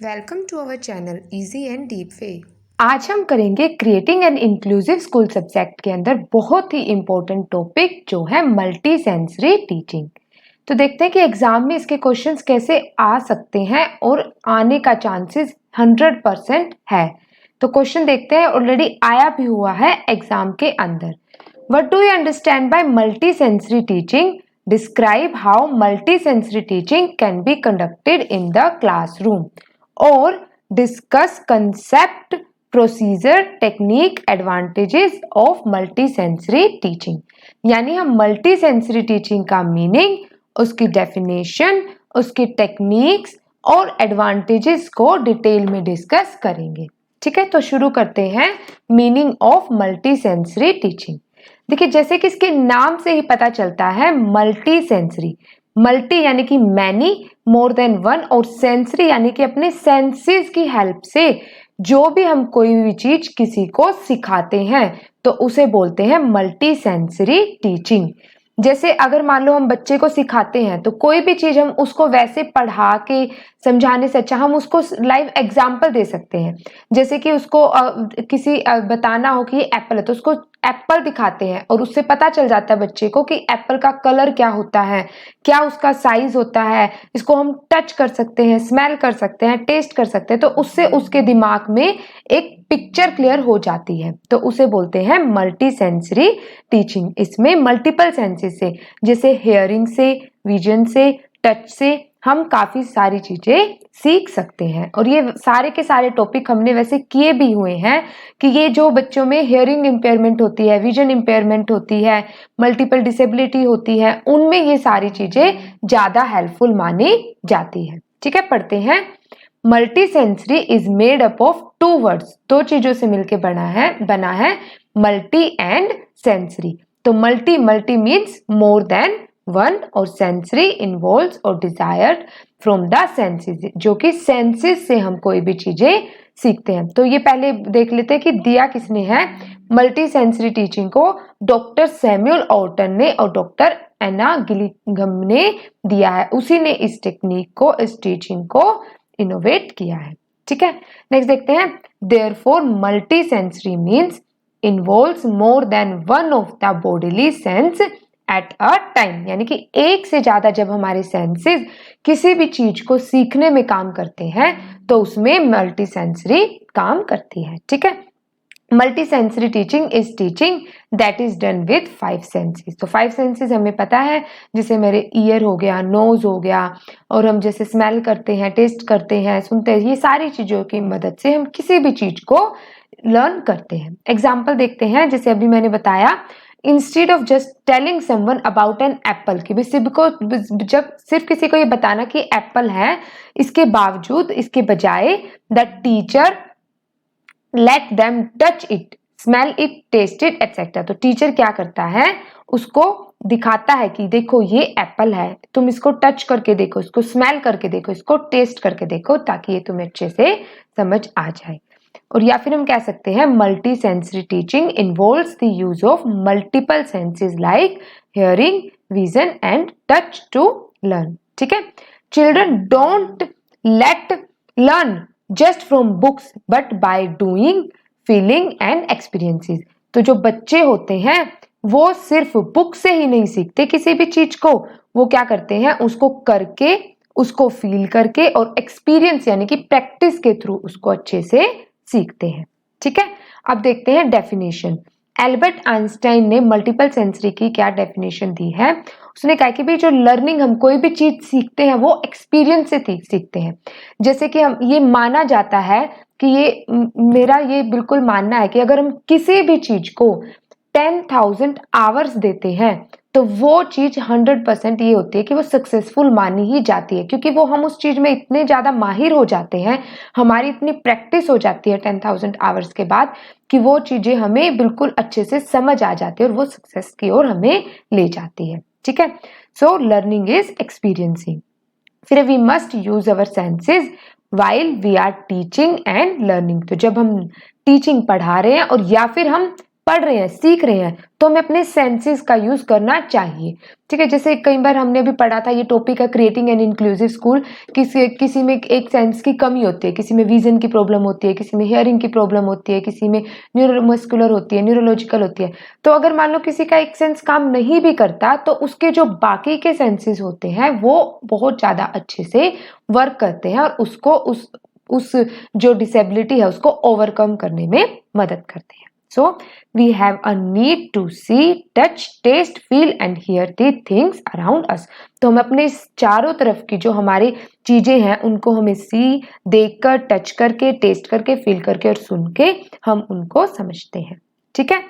Welcome to our channel easy and deep way. आज हम करेंगे creating an inclusive school subject के अंदर बहुत ही इम्पोर्टेंट टॉपिक जो है मल्टी सेंसरी टीचिंग। तो देखते हैं कि एग्जाम में इसके क्वेश्चंस कैसे आ सकते हैं और आने का चांसेस 100% है। तो क्वेश्चन देखते हैं, ऑलरेडी आया भी हुआ है एग्जाम के अंदर। What do you understand by multi sensory teaching? Describe how multi sensory teaching can be conducted in the classroom. और discuss concept, procedure, technique, advantages of multi sensory teaching. यानी हम मल्टी सेंसरी टीचिंग का meaning, उसकी definition, उसकी techniques और advantages को detail में discuss करेंगे। ठीक है, तो शुरू करते हैं meaning of multi sensory teaching. देखिए, जैसे कि इसके नाम से ही पता चलता है, मल्टी सेंसरी, मल्टी यानी कि मैनी, मोर देन वन, और सेंसरी यानी कि अपने सेंसेस की हेल्प से जो भी हम कोई भी चीज किसी को सिखाते हैं तो उसे बोलते हैं मल्टी सेंसरी टीचिंग। जैसे अगर मान लो हम बच्चे को सिखाते हैं तो कोई भी चीज हम उसको वैसे पढ़ा के समझाने से अच्छा हम उसको लाइव एग्जाम्पल दे सकते हैं। जैसे कि उसको बताना हो कि ये एप्पल है तो उसको एप्पल दिखाते हैं और उससे पता चल जाता है बच्चे को कि एप्पल का कलर क्या होता है, क्या उसका साइज होता है, इसको हम टच कर सकते हैं, स्मेल कर सकते हैं, टेस्ट कर सकते हैं, तो उससे उसके दिमाग में एक पिक्चर क्लियर हो जाती है। तो उसे बोलते हैं मल्टी सेंसरी टीचिंग। इसमें मल्टीपल सेंसेस से, जैसे हेयरिंग से, विजन से, टच से हम काफी सारी चीजें सीख सकते हैं। और ये सारे के सारे टॉपिक हमने वैसे किए भी हुए हैं कि ये जो बच्चों में हेयरिंग इम्पेयरमेंट होती है, विजन इम्पेयरमेंट होती है, मल्टीपल डिसेबिलिटी होती है, उनमें ये सारी चीजें ज्यादा हेल्पफुल मानी जाती है। ठीक है, पढ़ते हैं। Multi sensory is made up of two words, दो चीजों से मिलकर बना है मल्टी एंड सेंसरी। तो multi multi means more than one, और सेंसरी इन्वॉल्व्स और डिजायर्ड फ्रॉम द सेंसेस, जो कि सेंसेस से हम कोई भी चीजें सीखते हैं। तो ये पहले देख लेते हैं कि दिया किसने है मल्टी सेंसरी टीचिंग को। डॉक्टर सैमुअल ऑर्टन ने और डॉक्टर एना गिलिगम ने दिया है। उसी ने इस टेक्निक को, इस टीचिंग को इनोवेट किया है। ठीक है, नेक्स्ट देखते हैं। Therefore multi sensory means involves more than one of the bodily sense at a time. यानी कि एक से ज्यादा जब हमारे सेंसेस किसी भी चीज को सीखने में काम करते हैं तो उसमें मल्टी सेंसरी काम करती है। ठीक है, multi sensory teaching is teaching that is done with 5 senses. तो 5 सेंसेस हमें पता है, जैसे मेरे ईयर हो गया, नोज हो गया, और हम जैसे स्मेल करते हैं, टेस्ट करते हैं, सुनते हैं, ये सारी चीजों की मदद से हम किसी भी चीज को लर्न करते हैं। एग्जाम्पल देखते हैं, जैसे अभी मैंने बताया, instead of just telling someone about an apple, कि जब सिर्फ किसी को ये बताना कि एप्पल है, इसके बावजूद, इसके बजाय the teacher let them touch it, smell it, taste it etcetera. तो टीचर क्या करता है, उसको दिखाता है कि देखो ये एप्पल है, तुम इसको टच करके देखो, इसको स्मेल करके देखो, इसको टेस्ट करके देखो, ताकि ये तुम्हें अच्छे से समझ आ जाए। और या फिर हम कह सकते हैं multi sensory teaching involves the use of multiple senses like hearing, vision and touch to learn. ठीक है, children don't let learn just from books but by doing, feeling and experiences. तो जो बच्चे होते हैं वो सिर्फ बुक से ही नहीं सीखते किसी भी चीज को, वो क्या करते हैं, उसको करके, उसको फील करके और एक्सपीरियंस यानी कि प्रैक्टिस के थ्रू उसको अच्छे से सीखते हैं। ठीक है, अब देखते हैं डेफिनेशन। एल्बर्ट आइंस्टाइन ने मल्टीपल सेंसरी की क्या डेफिनेशन दी है। उसने कहा कि भाई जो लर्निंग, हम कोई भी चीज सीखते हैं वो एक्सपीरियंस से सीखते हैं। जैसे कि हम ये माना जाता है कि मेरा ये बिल्कुल मानना है कि अगर हम किसी भी चीज को 10,000 आवर्स देते हैं तो वो चीज 100% ये होती है कि वो सक्सेसफुल मानी ही जाती है, क्योंकि वो हम उस चीज में इतने ज्यादा माहिर हो जाते हैं, हमारी इतनी प्रैक्टिस हो जाती है 10,000 आवर्स के बाद, कि वो चीजें हमें बिल्कुल अच्छे से समझ आ जाती है और वो सक्सेस की ओर हमें ले जाती है। ठीक है, सो लर्निंग इज एक्सपीरियंसिंग। फिर we must use our senses while we are teaching and learning. तो जब हम टीचिंग पढ़ा रहे हैं और या फिर हम पढ़ रहे हैं, सीख रहे हैं, तो हमें अपने सेंसेस का यूज करना चाहिए। ठीक है, जैसे कई बार हमने भी पढ़ा था, ये टॉपिक है क्रिएटिंग एन इंक्लूसिव स्कूल। किसी में एक सेंस की कमी होती है, किसी में विजन की प्रॉब्लम होती है, किसी में हियरिंग की प्रॉब्लम होती है, किसी में न्यूरोमस्कुलर होती है, न्यूरोलॉजिकल होती है। तो अगर मान लो किसी का एक सेंस काम नहीं भी करता, तो उसके जो बाकी के सेंसेस होते हैं वो बहुत ज्यादा अच्छे से वर्क करते हैं और उसको उस जो डिसेबिलिटी है उसको ओवरकम करने में मदद करते हैं। So we have a need to see, touch, taste, feel and hear the things around us. तो हम अपने चारों तरफ की जो हमारी चीजें हैं उनको हमें सी, देखकर, टच करके, टेस्ट करके, फील करके और सुन के हम उनको समझते हैं। ठीक है,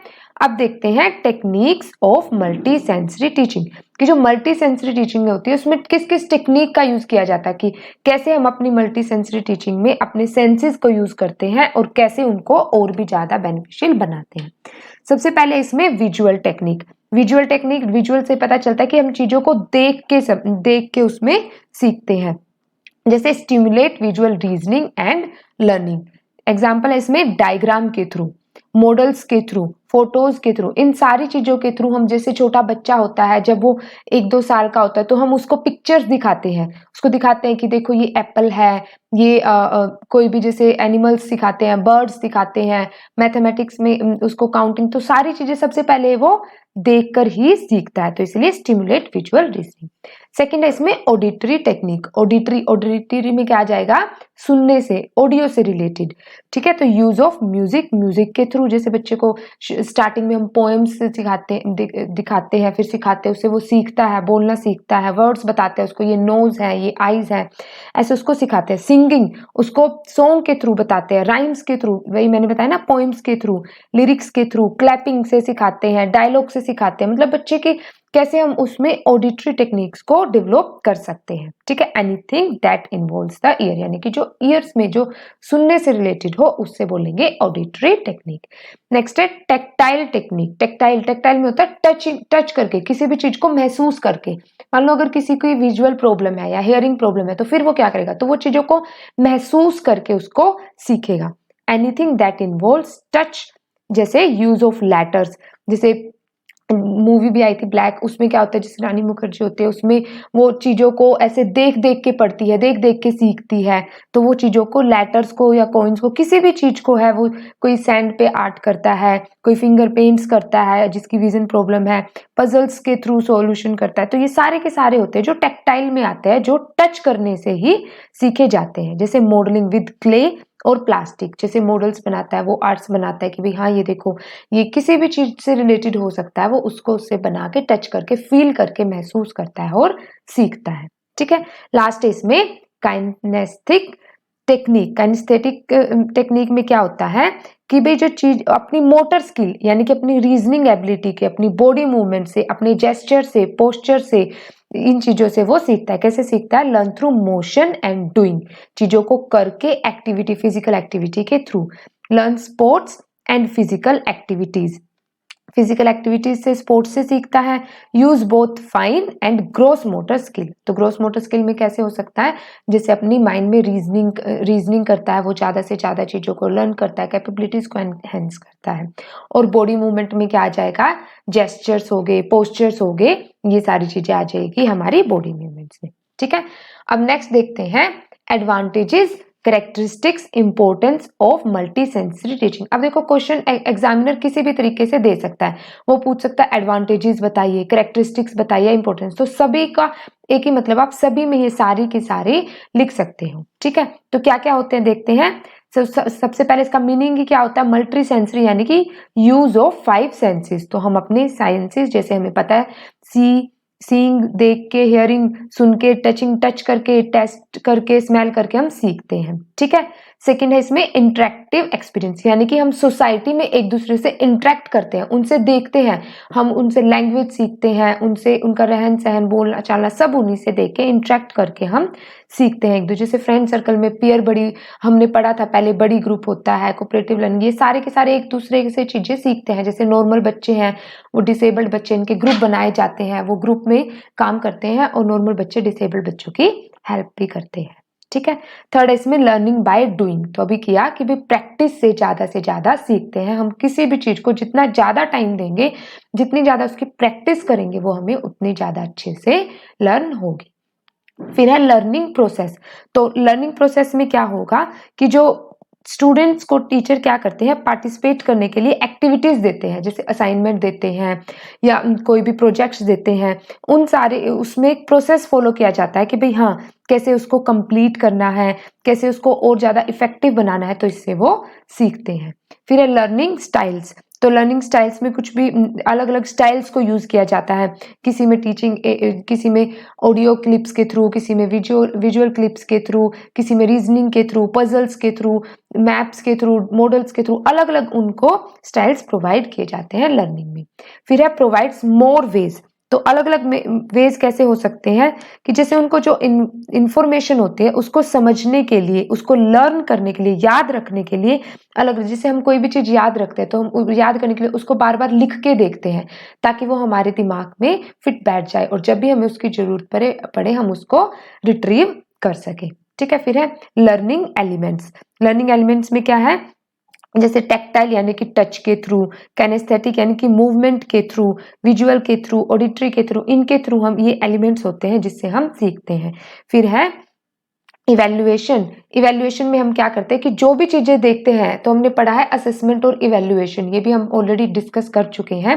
अब देखते हैं techniques of multi sensory teaching कि जो मल्टी सेंसरी टीचिंग होती है उसमें किस किस टेक्निक का यूज किया जाता है, कि कैसे हम अपनी मल्टी सेंसरी टीचिंग में अपने सेंसेस को यूज करते हैं और कैसे उनको और भी ज्यादा बेनिफिशियल बनाते हैं। सबसे पहले इसमें विजुअल टेक्निक। विजुअल से पता चलता है कि हम चीजों को देख के उसमें सीखते हैं। जैसे stimulate visual reasoning and learning. Example है इसमें डायग्राम के थ्रू, मॉडल्स के थ्रू, फोटोज के थ्रू, इन सारी चीजों के थ्रू हम, जैसे छोटा बच्चा होता है जब वो 1-2 साल का होता है तो हम उसको पिक्चर्स दिखाते हैं, उसको दिखाते हैं कि देखो ये एप्पल है, ये कोई भी जैसे एनिमल्स सिखाते हैं, बर्ड्स दिखाते हैं, मैथमेटिक्स में उसको काउंटिंग, तो सारी चीजें सबसे पहले वो देखकर ही सीखता है, तो इसलिए स्टिमुलेट विजुअल रीजनिंग। सेकंड है इसमें ऑडिटरी टेक्निक। ऑडिटरी में क्या आ जाएगा, सुनने से, ऑडियो से रिलेटेड। ठीक है, तो यूज ऑफ म्यूजिक के थ्रू, जैसे बच्चे को स्टार्टिंग में हम पोएम्स दिखाते हैं, फिर सिखाते हैं उसे, वो सीखता है, बोलना सीखता है, वर्ड्स बताते हैं उसको, ये नोज है, ये आईज है, ऐसे उसको सिखाते हैं। सिंगिंग, उसको सॉन्ग के थ्रू बताते हैं, राइम्स के थ्रू, वही मैंने बताया ना, पोएम्स के थ्रू, लिरिक्स के थ्रू, क्लैपिंग से सिखाते हैं, डायलॉग से सिखाते हैं, मतलब बच्चे की कैसे हम उसमें ऑडिटरी टेक्निक्स को डेवलप कर सकते हैं। ठीक है, anything that involves the year, यानी कि जो ईयर्स में जो सुनने से रिलेटेड हो उससे बोलेंगे ऑडिटरी टेक्निक। नेक्स्ट है टेक्टाइल टेक्निक। टेक्टाइल में होता है टच करके, किसी भी चीज को महसूस करके। मान लो अगर किसी को विजुअल प्रॉब्लम है या हियरिंग प्रॉब्लम है तो फिर वो क्या करेगा, तो वो चीजों को महसूस करके उसको सीखेगा। एनीथिंग दैट इन्वॉल्व्स टच, जैसे यूज ऑफ लेटर्स, जैसे मूवी भी आई थी ब्लैक, उसमें क्या होता है, जैसे रानी मुखर्जी होती है उसमें, वो चीजों को ऐसे देख देख के पढ़ती है, देख देख के सीखती है, तो वो चीजों को, लेटर्स को या कॉइन्स को, किसी भी चीज को है, वो कोई सैंड पे आर्ट करता है, कोई फिंगर पेंट्स करता है जिसकी विजन प्रॉब्लम है, पजल्स के थ्रू सॉल्यूशन करता है, तो ये सारे के सारे होते हैं जो टेक्टाइल में आते हैं, जो टच करने से ही सीखे जाते हैं। जैसे मॉडलिंग विद क्ले और प्लास्टिक, जैसे मॉडल्स बनाता है, वो आर्ट्स बनाता है कि भाई हाँ ये देखो, ये किसी भी चीज से रिलेटेड हो सकता है, वो उसको उससे बना के, टच करके, फील करके, महसूस करता है और सीखता है। ठीक है, लास्ट है इसमें काइनेस्थेटिक टेक्निक। काइनेस्थेटिक टेक्निक में क्या होता है कि भाई जो चीज अपनी मोटर स्किल, यानी कि अपनी रीजनिंग एबिलिटी के, अपनी बॉडी मूवमेंट से, अपने जेस्चर से, पोस्चर से, इन चीजों से वो सीखता है। कैसे सीखता है, learn through motion and doing, चीजों को करके, एक्टिविटी, फिजिकल एक्टिविटी के through. Learn sports and physical activities, physical activities से, स्पोर्ट्स से सीखता है। Use both fine and gross motor skill, तो ग्रोस मोटर स्किल में कैसे हो सकता है, जैसे अपनी माइंड में रीजनिंग करता है, वो ज्यादा से ज्यादा चीजों को लर्न करता है, कैपेबिलिटीज को एनहेंस करता है। और बॉडी मूवमेंट में क्या आ जाएगा, जेस्चर्स हो गए, पोस्चर्स हो गए, ये सारी चीजें आ जाएगी हमारी बॉडी मूवमेंट्स में। ठीक है, अब नेक्स्ट देखते हैं advantages, characteristics, importance of multi sensory teaching. अब देखो क्वेश्चन एग्जामिनर किसी भी तरीके से दे सकता है, वो पूछ सकता है एडवांटेजेस बताइए, कैरेक्टरिस्टिक्स बताइए, इंपॉर्टेंस, तो सभी का एक ही मतलब, आप सभी में ये सारी की सारी लिख सकते हो। ठीक है, तो क्या क्या होते हैं देखते हैं। सबसे पहले इसका मीनिंग ही क्या होता है, मल्टी सेंसरी यानी कि यूज ऑफ 5 सेंसेस। तो हम अपने साइंसेस, जैसे हमें पता है सीइंग देख के, हियरिंग सुन के, टच करके, टेस्ट करके, स्मेल करके हम सीखते हैं। ठीक है, सेकंड है इसमें इंटरेक्टिव एक्सपीरियंस, यानी कि हम सोसाइटी में एक दूसरे से इंटरेक्ट करते हैं, उनसे देखते हैं, हम उनसे लैंग्वेज सीखते हैं, उनसे उनका रहन सहन, बोलना चालना, सब उन्हीं से देख के, इंटरेक्ट करके हम सीखते हैं। एक दूसरे से, फ्रेंड सर्कल में पीयर, बड़ी, हमने पढ़ा था पहले, बड़ी ग्रुप होता है, कोऑपरेटिव लर्निंग, ये सारे के सारे एक दूसरे से चीजें सीखते हैं। जैसे नॉर्मल बच्चे हैं, वो डिसेबल्ड बच्चे, इनके ग्रुप बनाए जाते हैं, वो ग्रुप में काम करते हैं और नॉर्मल बच्चे डिसेबल्ड बच्चों की हेल्प भी करते हैं। ठीक है। थर्ड है इसमें लर्निंग बाय डूइंग, तो अभी किया कि भाई प्रैक्टिस से ज़्यादा सीखते हैं हम। किसी भी चीज़ को जितना ज़्यादा टाइम देंगे, जितनी ज़्यादा उसकी प्रैक्टिस करेंगे, वो हमें उतनी ज़्यादा अच्छे से लर्न होगी। फिर है लर्निंग प्रोसेस। तो लर्निंग प्रोसेस में क्या होगा कि जो स्टूडेंट्स को टीचर क्या करते हैं, पार्टिसिपेट करने के लिए एक्टिविटीज देते हैं, जैसे असाइनमेंट देते हैं या कोई भी प्रोजेक्ट्स देते हैं। उन सारे उसमें एक प्रोसेस फॉलो किया जाता है कि भाई हाँ, कैसे उसको कंप्लीट करना है, कैसे उसको और ज़्यादा इफेक्टिव बनाना है, तो इससे वो सीखते हैं। फिर है लर्निंग स्टाइल्स। तो लर्निंग स्टाइल्स में कुछ भी अलग अलग स्टाइल्स को यूज़ किया जाता है। किसी में टीचिंग, किसी में ऑडियो क्लिप्स के थ्रू, किसी में विजुअल क्लिप्स के थ्रू, किसी में रीजनिंग के थ्रू, पजल्स के थ्रू, मैप्स के थ्रू, मॉडल्स के थ्रू, अलग अलग उनको स्टाइल्स प्रोवाइड किए जाते हैं लर्निंग में। फिर है प्रोवाइड्स मोर वेज। तो अलग अलग वेज कैसे हो सकते हैं कि जैसे उनको जो इंफॉर्मेशन होती है उसको समझने के लिए, उसको लर्न करने के लिए, याद रखने के लिए अलग, जैसे हम कोई भी चीज याद रखते हैं तो हम याद करने के लिए उसको बार बार लिख के देखते हैं ताकि वो हमारे दिमाग में फिट बैठ जाए और जब भी हमें उसकी जरूरत पड़े हम उसको रिट्रीव कर सके। ठीक है। फिर है लर्निंग एलिमेंट्स। लर्निंग एलिमेंट्स में क्या है, जैसे टैक्टाइल यानी कि टच के थ्रू, कैनेस्थेटिक यानी कि मूवमेंट के थ्रू, विजुअल के थ्रू, ऑडिटरी के थ्रू, इनके थ्रू हम, ये एलिमेंट्स होते हैं जिससे हम सीखते हैं। फिर है इवैल्यूएशन। इवैल्यूएशन में हम क्या करते हैं कि जो भी चीजें देखते हैं, तो हमने पढ़ा है असेसमेंट और इवैल्यूएशन, ये भी हम ऑलरेडी डिस्कस कर चुके हैं।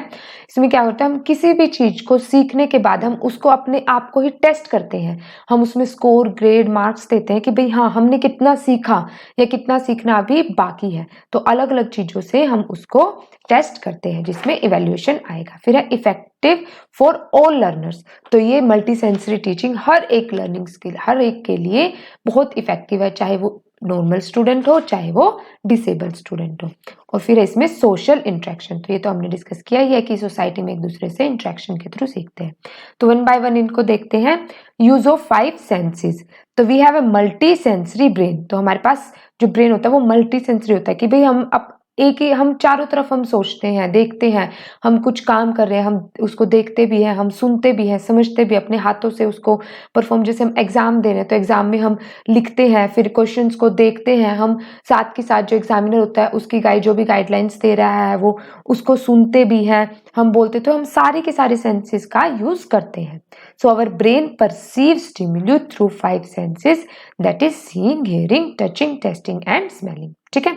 इसमें क्या होता है, हम किसी भी चीज को सीखने के बाद हम उसको अपने आप को ही टेस्ट करते हैं। हम उसमें स्कोर, ग्रेड, मार्क्स देते हैं कि भाई हाँ, हमने कितना सीखा या कितना सीखना अभी बाकी है। तो अलग अलग चीजों से हम उसको टेस्ट करते हैं जिसमें इवैल्यूएशन आएगा। फिर है इफेक्टिव फॉर ऑल लर्नर्स। तो ये मल्टी सेंसरी टीचिंग हर एक लर्निंग स्किल, हर एक के लिए बहुत इफेक्टिव है, चाहे वो नॉर्मल स्टूडेंट हो चाहे वो डिसेबल्ड स्टूडेंट हो। और फिर इसमें सोशल इंटरेक्शन, तो ये तो हमने डिस्कस किया ही है कि सोसाइटी में एक दूसरे से इंटरेक्शन के थ्रू सीखते हैं। तो वन बाय वन इनको देखते हैं। Use of 5 senses. तो we have a multi sensory brain. तो हमारे पास जो ब्रेन होता है वो मल्टी सेंसरी होता है कि भाई हम एक ही, हम चारों तरफ हम सोचते हैं, देखते हैं, हम कुछ काम कर रहे हैं, हम उसको देखते भी हैं, हम सुनते भी हैं, समझते भी, अपने हाथों से उसको परफॉर्म, जैसे हम एग्जाम दे रहे हैं तो एग्जाम में हम लिखते हैं, फिर क्वेश्चंस को देखते हैं, हम साथ के साथ जो एग्जामिनर होता है उसकी जो भी गाइडलाइंस दे रहा है वो उसको सुनते भी हैं, हम बोलते, तो हम सारे के सारे सेंसेस का यूज करते हैं। So our brain perceive stimuli through 5 senses, that is seeing, hearing, touching, tasting and smelling. ठीक है।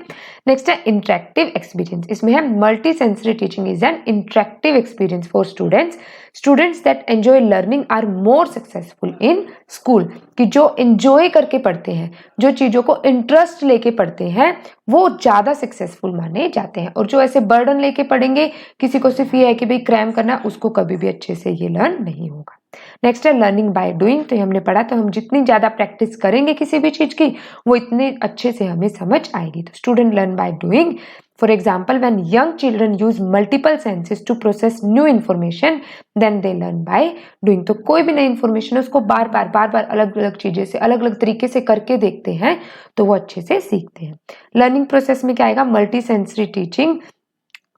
नेक्स्ट है इंटरेक्टिव एक्सपीरियंस। इसमें है multi sensory teaching is an interactive experience for students. Students that enjoy learning are more successful in school. कि जो enjoy करके पढ़ते हैं, जो चीजों को इंटरेस्ट लेके पढ़ते हैं, वो ज्यादा सक्सेसफुल माने जाते हैं। और जो ऐसे बर्डन लेके पढ़ेंगे, किसी को सिर्फ ये है कि भाई क्रैम करना, उसको कभी भी अच्छे से ये लर्न नहीं होगा। नेक्स्ट है लर्निंग बाय डूइंग। तो हमने पढ़ा, तो हम जितनी ज्यादा प्रैक्टिस करेंगे किसी भी चीज की, वो इतने अच्छे से हमें समझ आएगी। तो student learn by doing. For example, when young children use multiple senses to process new information, then they learn by doing। तो कोई भी नई इंफॉर्मेशन है उसको बार बार अलग अलग चीजें से, अलग अलग तरीके से करके देखते हैं तो वो अच्छे से सीखते हैं। लर्निंग प्रोसेस में क्या आएगा, multi sensory teaching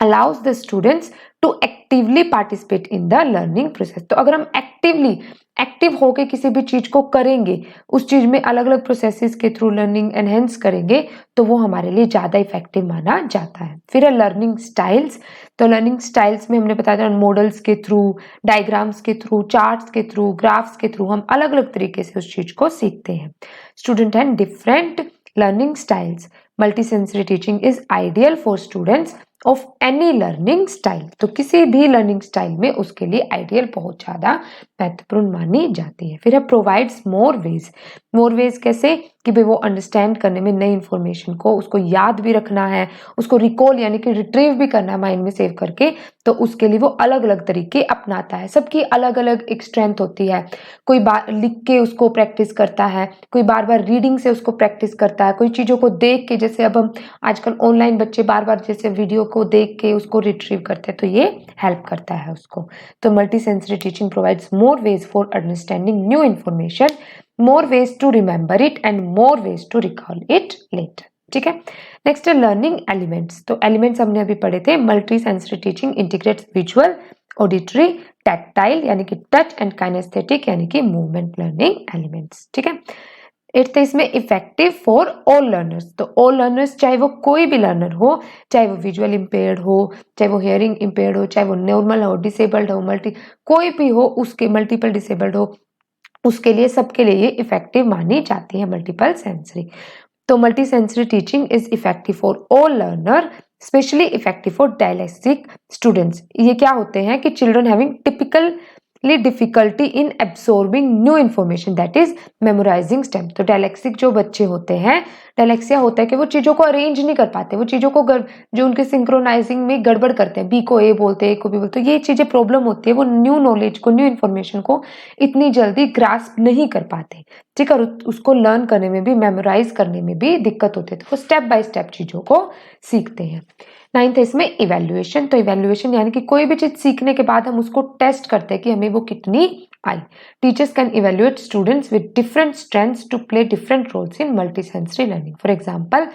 allows the students to actively participate in the learning process। तो अगर हम एक्टिव होके किसी भी चीज को करेंगे, उस चीज में अलग अलग प्रोसेसेस के थ्रू लर्निंग एनहेंस करेंगे, तो वो हमारे लिए ज्यादा इफेक्टिव माना जाता है। फिर है लर्निंग स्टाइल्स। तो लर्निंग स्टाइल्स में हमने बताया था, मॉडल्स के थ्रू, डायग्राम्स के थ्रू, चार्ट्स के थ्रू, ग्राफ्स के थ्रू हम अलग अलग तरीके से उस चीज को सीखते हैं। Student and different learning styles. Multisensory teaching is ideal for students of any learning style. तो किसी भी लर्निंग स्टाइल में उसके लिए आइडियल बहुत ज्यादा महत्वपूर्ण मानी जाती है। फिर है provides more ways. More ways कैसे, कि भाई वो अंडरस्टैंड करने में, नई इंफॉर्मेशन को उसको याद भी रखना है, उसको रिकॉल यानी कि रिट्रीव भी करना है माइंड में सेव करके, तो उसके लिए वो अलग अलग तरीके अपनाता है। सबकी अलग अलग एक स्ट्रेंथ होती है। कोई बार लिख के उसको प्रैक्टिस करता है, कोई बार बार रीडिंग से उसको प्रैक्टिस करता है, कोई चीजों को देख के, जैसे अब हम आजकल ऑनलाइन बच्चे बार बार जैसे वीडियो को देख के उसको रिट्रीव करते हैं, तो ये हेल्प करता है उसको। तो multi sensory teaching provides more ways for understanding new information, more ways to remember it and more ways to recall it later। ठीक है। नेक्स्ट है लर्निंग एलिमेंट्स। तो एलिमेंट्स हमने अभी पढ़े थे। Multi sensory teaching integrates visual, auditory, tactile यानी कि टच एंड काइनेस्थेटिक यानी कि मूवमेंट लर्निंग एलिमेंट्स। ठीक है। एट्थ है इसमें इफेक्टिव फॉर ऑल लर्नर्स। तो ऑल लर्नर्स चाहे वो कोई भी लर्नर हो, चाहे वो विजुअल इम्पेयर्ड हो, चाहे वो हियरिंग इम्पेयर्ड हो, चाहे वो नॉर्मल हो, डिसेबल्ड हो, कोई भी हो, उसके मल्टीपल डिसेबल्ड हो, उसके लिए सबके लिए ये इफेक्टिव मानी जाती है मल्टीपल सेंसरी। तो multi sensory teaching is effective for all learner, specially effective for dyslexic students. ये क्या होते हैं कि children having typically difficulty in absorbing new information, that is memorising stem. तो डायलेक्सिक जो बच्चे होते हैं, डायलेक्सिया होता है कि वो चीजों को अरेंज नहीं कर पाते, वो चीजों को जो उनके सिंक्रोनाइजिंग में गड़बड़ करते हैं, बी को ए बोलते हैं, ए को बी बोलते हैं, ये चीजें प्रॉब्लम होती है, वो न्यू नॉलेज को, न्यू इन्फॉर्मेशन को इतनी जल्दी ग्रास्प नहीं कर पाते, ठीक है, और उसको लर्न करने में भी, मेमोराइज करने में भी दिक्कत होती है, तो वो स्टेप बाय स्टेप चीजों को सीखते हैं। नाइन्थ है इसमें इवेल्युएशन। तो इवेल्युएशन यानी कि कोई भी चीज सीखने के बाद हम उसको टेस्ट करते हैं कि हमें वो कितनी आई। Teachers can evaluate students with different strengths to play different roles in multisensory learning. For example,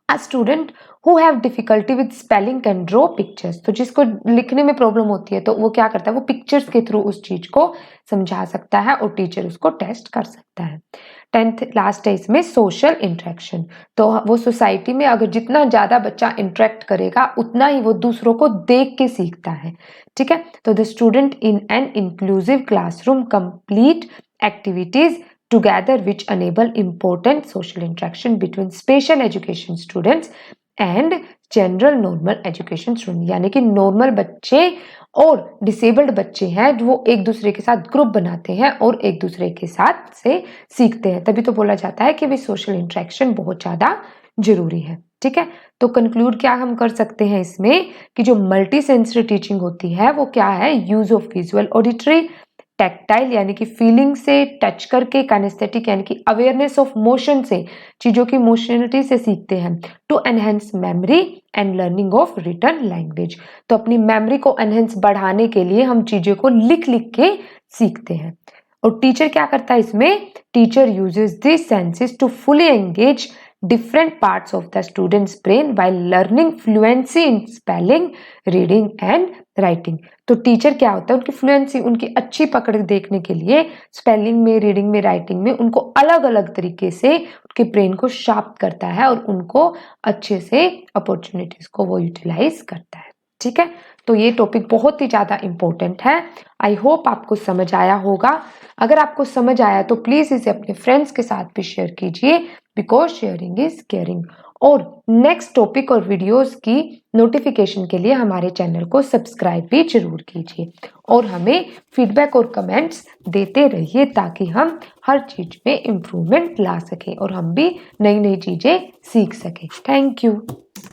a student who have difficulty with spelling can draw pictures. तो जिसको लिखने में प्रॉब्लम होती है तो वो क्या करता है, वो पिक्चर्स के थ्रू उस चीज को समझा सकता है और टीचर उसको टेस्ट कर सकता है। टेंथ लास्ट है इसमें सोशल इंटरेक्शन। तो वो सोसाइटी में अगर जितना ज्यादा बच्चा इंटरेक्ट करेगा उतना ही वो दूसरों को देख के सीखता है, ठीक है। तो the student in an inclusive classroom complete activities together which enable important social interaction between special education students and general normal education student। यानी कि नॉर्मल बच्चे और डिसेबल्ड बच्चे हैं जो वो एक दूसरे के साथ ग्रुप बनाते हैं और एक दूसरे के साथ से सीखते हैं, तभी तो बोला जाता है कि भी सोशल इंटरेक्शन बहुत ज्यादा जरूरी है, ठीक है। तो कंक्लूड क्या हम कर सकते हैं इसमें कि जो मल्टी सेंसरी टीचिंग होती है वो क्या है, use of visual auditory, tactile यानी कि फीलिंग से, टच करके, काइनेस्थेटिक यानी कि अवेयरनेस ऑफ मोशन से, चीजों की मोशनलिटी से सीखते हैं, to enhance memory and learning of written language. तो अपनी मेमोरी को एनहेंस बढ़ाने के लिए हम चीजों को लिख लिख के सीखते हैं। और टीचर क्या करता है इसमें, teacher uses this senses to fully engage different parts of the student's brain while learning fluency in spelling, reading and writing। तो टीचर क्या होता है, उनकी फ्लुएंसी, उनकी अच्छी पकड़ देखने के लिए स्पेलिंग में, रीडिंग में, राइटिंग में उनको अलग अलग तरीके से उनके ब्रेन को शार्प करता है और उनको अच्छे से अपॉर्चुनिटीज को वो यूटिलाइज करता है, ठीक है। तो ये टॉपिक बहुत ही ज्यादा इंपॉर्टेंट है। आई होप आपको समझ आया होगा। अगर आपको समझ आया तो प्लीज इसे अपने फ्रेंड्स के साथ भी शेयर कीजिए, बिकॉज शेयरिंग इज केयरिंग। और नेक्स्ट टॉपिक और वीडियोस की नोटिफिकेशन के लिए हमारे चैनल को सब्सक्राइब भी जरूर कीजिए और हमें फीडबैक और कमेंट्स देते रहिए ताकि हम हर चीज में इम्प्रूवमेंट ला सकें और हम भी नई नई चीजें सीख सकें। Thank you.